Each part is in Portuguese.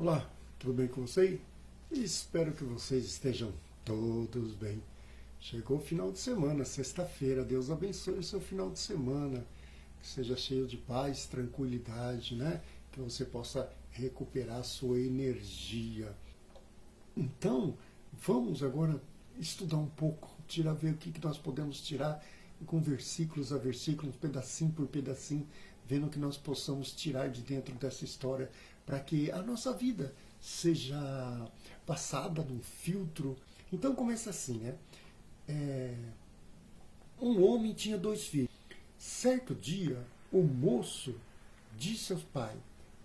Olá, tudo bem com vocês? Espero que vocês estejam todos bem. Chegou o final de semana, sexta-feira. Deus abençoe o seu final de semana. Que seja cheio de paz, tranquilidade, né? Que você possa recuperar a sua energia. Então, vamos agora estudar um pouco, ver o que nós podemos tirar com versículos a versículos, pedacinho por pedacinho, vendo o que nós possamos tirar de dentro dessa história para que a nossa vida seja passada num filtro. Então começa assim, né? Um homem tinha 2 filhos. Certo dia, o moço disse ao pai: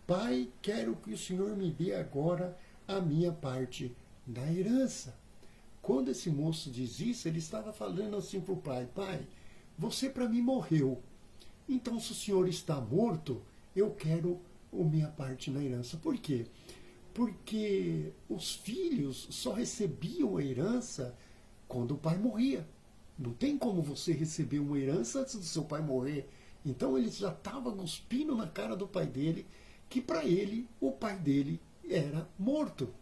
Pai, quero que o senhor me dê agora a minha parte da herança. Quando esse moço diz isso, ele estava falando assim para o pai: Pai, você para mim morreu. Então, se o senhor está morto, eu quero a minha parte na herança. Por quê? Porque os filhos só recebiam a herança quando o pai morria. Não tem como você receber uma herança antes do seu pai morrer. Então ele já estava cuspindo na cara do pai dele, que para ele, o pai dele era morto.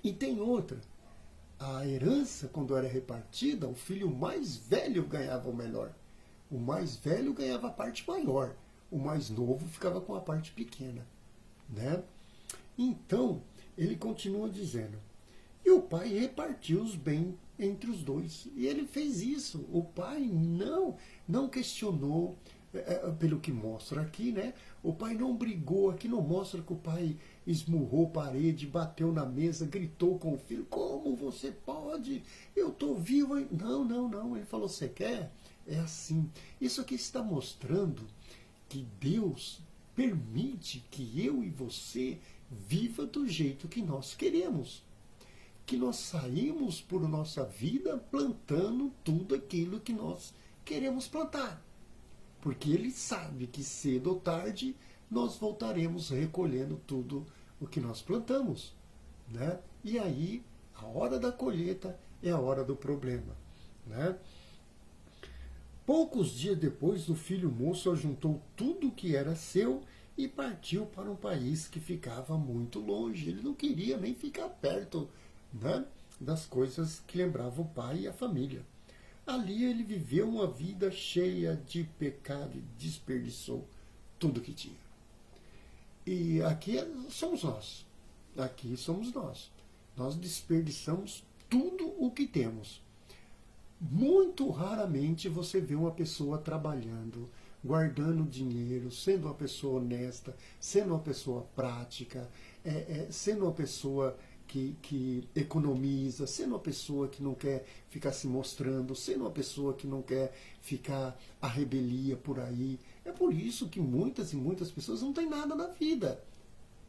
E tem outra. A herança, quando era repartida, o filho mais velho ganhava o melhor. O mais velho ganhava a parte maior. O mais novo ficava com a parte pequena, né? Então, ele continua dizendo: e o pai repartiu os bens entre os dois. E ele fez isso. O pai não questionou, pelo que mostra aqui, né? O pai não brigou. Aqui não mostra que o pai esmurrou a parede, bateu na mesa, gritou com o filho: como você pode? Eu estou vivo. Não. Ele falou: você quer? É assim. Isso aqui está mostrando que Deus permite que eu e você viva do jeito que nós queremos. Que nós saímos por nossa vida plantando tudo aquilo que nós queremos plantar. Porque Ele sabe que cedo ou tarde nós voltaremos recolhendo tudo o que nós plantamos, né? E aí, a hora da colheita é a hora do problema, né? Poucos dias depois, o filho moço ajuntou tudo o que era seu e partiu para um país que ficava muito longe. Ele não queria nem ficar perto, né, das coisas que lembravam o pai e a família. Ali ele viveu uma vida cheia de pecado e desperdiçou tudo que tinha. E aqui somos nós. Aqui somos nós. Nós desperdiçamos tudo o que temos. Muito raramente você vê uma pessoa trabalhando, guardando dinheiro, sendo uma pessoa honesta, sendo uma pessoa prática, sendo uma pessoa que economiza, sendo uma pessoa que não quer ficar se mostrando, sendo uma pessoa que não quer ficar à rebelia por aí. É por isso que muitas e muitas pessoas não têm nada na vida.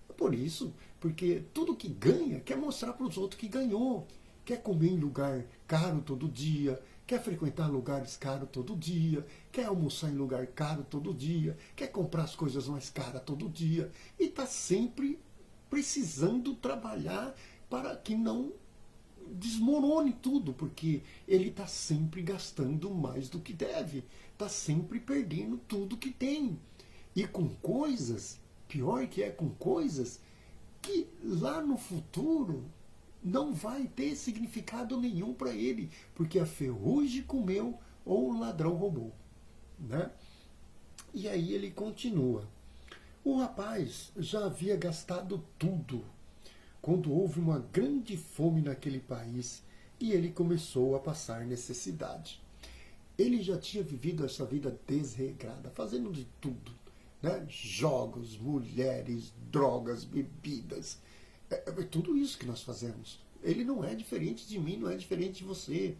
É por isso, porque tudo que ganha quer mostrar para os outros que ganhou. Quer comer em lugar caro todo dia, quer frequentar lugares caros todo dia, quer almoçar em lugar caro todo dia, quer comprar as coisas mais caras todo dia, e está sempre precisando trabalhar para que não desmorone tudo, porque ele está sempre gastando mais do que deve, está sempre perdendo tudo que tem. E com coisas, pior que é com coisas, que lá no futuro não vai ter significado nenhum para ele, porque a ferrugem comeu ou o ladrão roubou, né? E aí ele continua. O rapaz já havia gastado tudo quando houve uma grande fome naquele país e ele começou a passar necessidade. Ele já tinha vivido essa vida desregrada, fazendo de tudo, né? Jogos, mulheres, drogas, bebidas. É tudo isso que nós fazemos. Ele não é diferente de mim, não é diferente de você.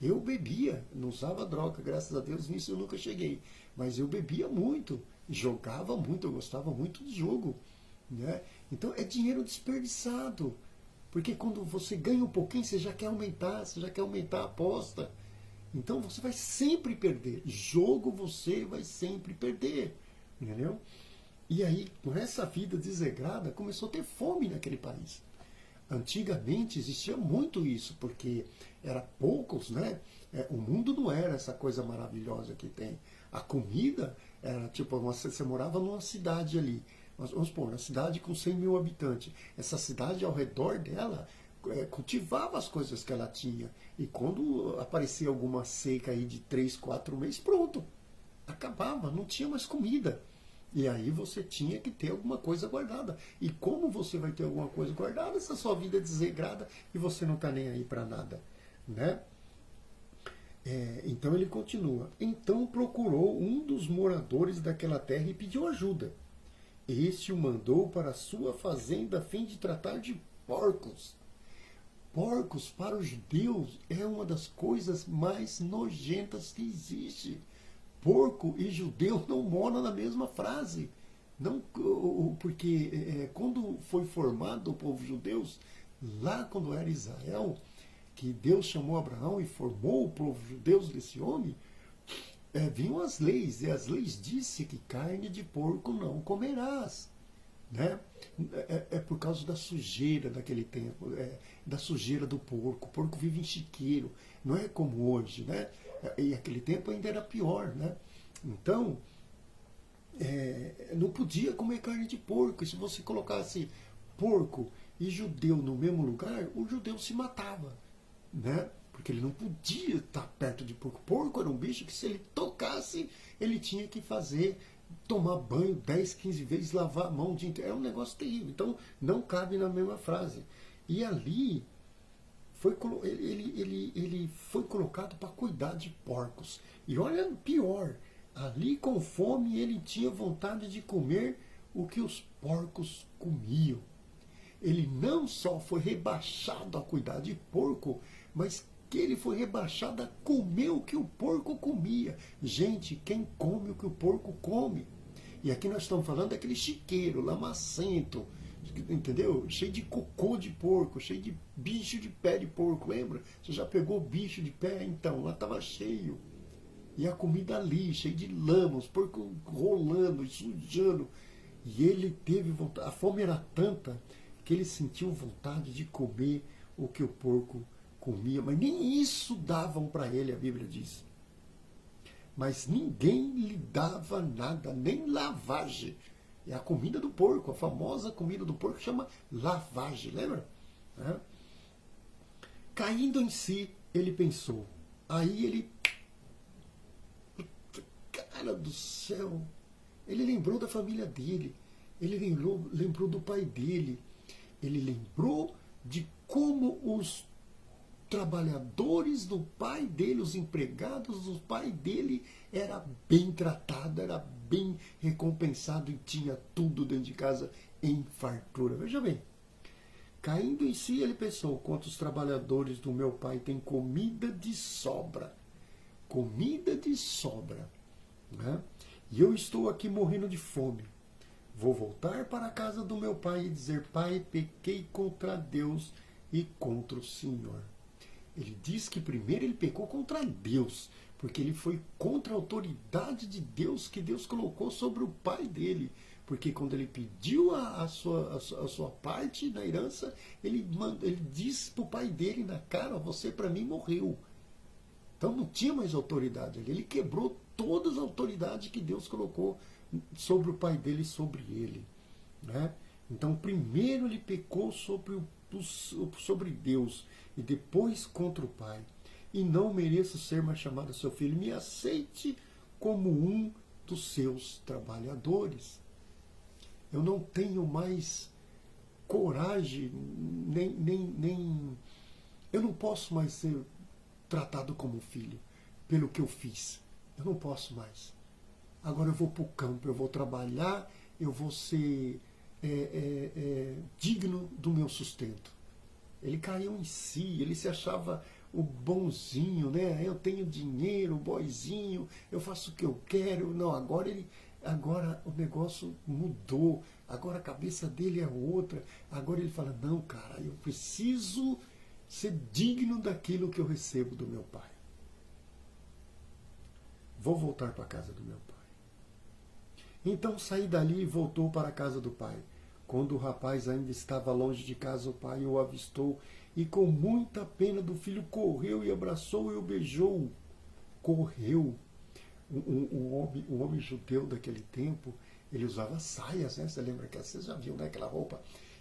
Eu bebia, não usava droga, graças a Deus nisso eu nunca cheguei. Mas eu bebia muito, jogava muito, eu gostava muito de jogo, né? Então é dinheiro desperdiçado. Porque quando você ganha um pouquinho, você já quer aumentar, a aposta. Então você vai sempre perder. Jogo você vai sempre perder. Entendeu? E aí, com essa vida desregrada, começou a ter fome naquele país. Antigamente existia muito isso, porque era poucos, né? O mundo não era essa coisa maravilhosa que tem. A comida era tipo, você morava numa cidade ali, vamos supor, uma cidade com 100 mil habitantes. Essa cidade ao redor dela cultivava as coisas que ela tinha. E quando aparecia alguma seca aí de 3, 4 meses, pronto, acabava, não tinha mais comida. E aí você tinha que ter alguma coisa guardada. E como você vai ter alguma coisa guardada se a sua vida é desregrada e você não está nem aí para nada, né? Então ele continua. Então procurou um dos moradores daquela terra e pediu ajuda. Este o mandou para a sua fazenda a fim de tratar de porcos. Porcos para os judeus é uma das coisas mais nojentas que existe. Porco e judeu não moram na mesma frase. Não, porque quando foi formado o povo judeu, lá quando era Israel, que Deus chamou Abraão e formou o povo judeu desse homem, vinham as leis, e as leis disse que carne de porco não comerás. Né? Por causa da sujeira daquele tempo, da sujeira do porco. O porco vive em chiqueiro, não é como hoje, né? E aquele tempo ainda era pior, né? Então, não podia comer carne de porco. E se você colocasse porco e judeu no mesmo lugar, o judeu se matava, né? Porque ele não podia estar perto de porco. Porco era um bicho que, se ele tocasse, ele tinha que tomar banho 10, 15 vezes, lavar a mão o dia inteiro. É um negócio terrível. Então, não cabe na mesma frase. E ali, ele foi colocado para cuidar de porcos. E olha, pior, ali com fome ele tinha vontade de comer o que os porcos comiam. Ele não só foi rebaixado a cuidar de porco, mas que ele foi rebaixado a comer o que o porco comia. Gente, quem come o que o porco come? E aqui nós estamos falando daquele chiqueiro, lamacento, entendeu? Cheio de cocô de porco, cheio de bicho de pé de porco, lembra? Você já pegou bicho de pé? Então, lá estava cheio. E a comida ali, cheia de lama, os porcos rolando, sujando. E ele teve vontade, a fome era tanta que ele sentiu vontade de comer o que o porco comia, mas nem isso davam para ele, a Bíblia diz. Mas ninguém lhe dava nada, nem lavagem. É a comida do porco, a famosa comida do porco chama lavagem, lembra? Caindo em si, ele pensou. Aí ele... Cara do céu! Ele lembrou da família dele. Ele lembrou do pai dele. Ele lembrou de como os trabalhadores do pai dele, os empregados do pai dele, era bem tratado, era bem recompensado e tinha tudo dentro de casa em fartura. Veja bem, caindo em si, ele pensou: quantos trabalhadores do meu pai têm comida de sobra? Comida de sobra. Né? E eu estou aqui morrendo de fome. Vou voltar para a casa do meu pai e dizer: pai, pequei contra Deus e contra o Senhor. Ele diz que primeiro ele pecou contra Deus, porque ele foi contra a autoridade de Deus que Deus colocou sobre o pai dele. Porque quando ele pediu a sua parte na herança, ele disse para o pai dele na cara: você para mim morreu. Então não tinha mais autoridade ali. Ele quebrou todas as autoridades que Deus colocou sobre o pai dele e sobre ele. Né? Então primeiro ele pecou sobre Deus e depois contra o pai. E não mereço ser mais chamado seu filho. Me aceite como um dos seus trabalhadores. Eu não tenho mais coragem, eu não posso mais ser tratado como filho pelo que eu fiz. Eu não posso mais. Agora eu vou para o campo, eu vou trabalhar, eu vou ser digno do meu sustento. Ele caiu em si, ele se achava o bonzinho, né? Eu tenho dinheiro, o boizinho, eu faço o que eu quero. Não, agora o negócio mudou, agora a cabeça dele é outra. Agora ele fala: não, cara, eu preciso ser digno daquilo que eu recebo do meu pai. Vou voltar para a casa do meu pai. Então saí dali e voltou para a casa do pai. Quando o rapaz ainda estava longe de casa, o pai o avistou e, com muita pena do filho, correu e abraçou e o beijou. Correu. O homem judeu daquele tempo, Ele usava saias, né? Você lembra que você já viu, né? Aquela roupa.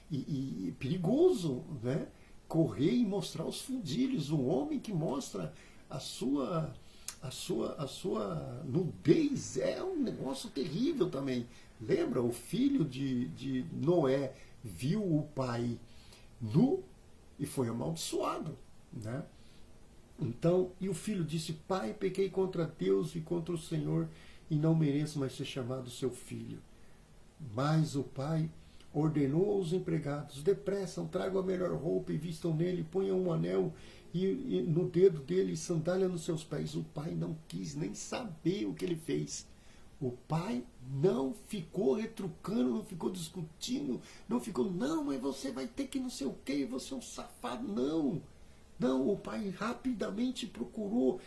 E perigoso, né? Correr e mostrar os fundilhos. Um homem que mostra a sua nudez é um negócio terrível também. Lembra? O filho de Noé viu o pai nu e foi amaldiçoado, né? Então, e o filho disse: Pai, pequei contra Deus e contra o Senhor e não mereço mais ser chamado seu filho. Mas o pai ordenou aos empregados: depressam, tragam a melhor roupa e vistam nele, ponham um anel e no dedo dele e sandália nos seus pés. O pai não quis nem saber o que ele fez. O pai não ficou retrucando, não ficou discutindo, não ficou, não, mas você vai ter que não sei o quê, você é um safado. Não. Não, o pai rapidamente procurou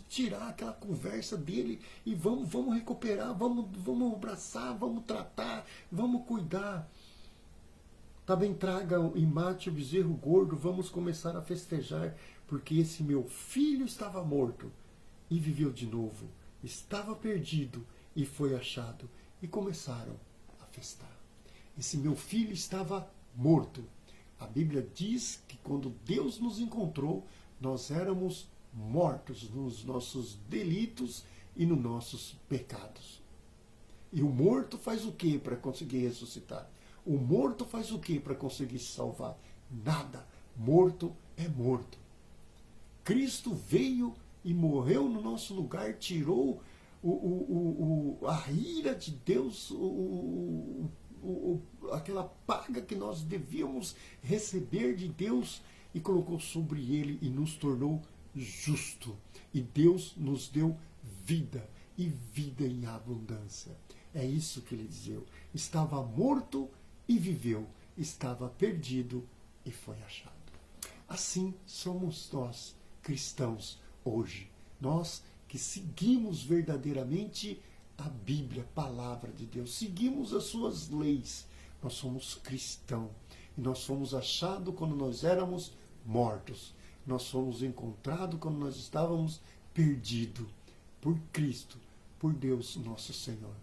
tirar aquela conversa dele e vamos recuperar, vamos abraçar, vamos tratar, vamos cuidar. Também tragam e mate o bezerro gordo, vamos começar a festejar, porque esse meu filho estava morto e viveu de novo, estava perdido e foi achado. E começaram a festar. Esse meu filho estava morto. A Bíblia diz que quando Deus nos encontrou, nós éramos mortos nos nossos delitos e nos nossos pecados. E o morto faz o que para conseguir ressuscitar? O morto faz o que para conseguir se salvar? Nada. Morto é morto. Cristo veio e morreu no nosso lugar, tirou a ira de Deus, aquela paga que nós devíamos receber de Deus e colocou sobre ele e nos tornou justo. E Deus nos deu vida e vida em abundância. É isso que ele dizia. Estava morto e viveu. Estava perdido e foi achado. Assim somos nós, cristãos, hoje. Nós que seguimos verdadeiramente a Bíblia, a palavra de Deus, seguimos as suas leis. Nós somos cristãos. E nós fomos achados quando nós éramos mortos. Nós fomos encontrados quando nós estávamos perdidos por Cristo, por Deus nosso Senhor.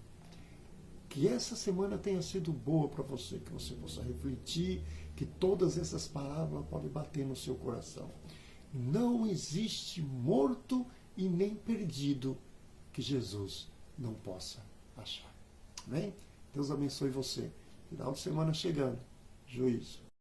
Que essa semana tenha sido boa para você, que você possa refletir, que todas essas palavras podem bater no seu coração. Não existe morto e nem perdido que Jesus não possa achar. Amém? Deus abençoe você. Final de semana chegando. Juízo.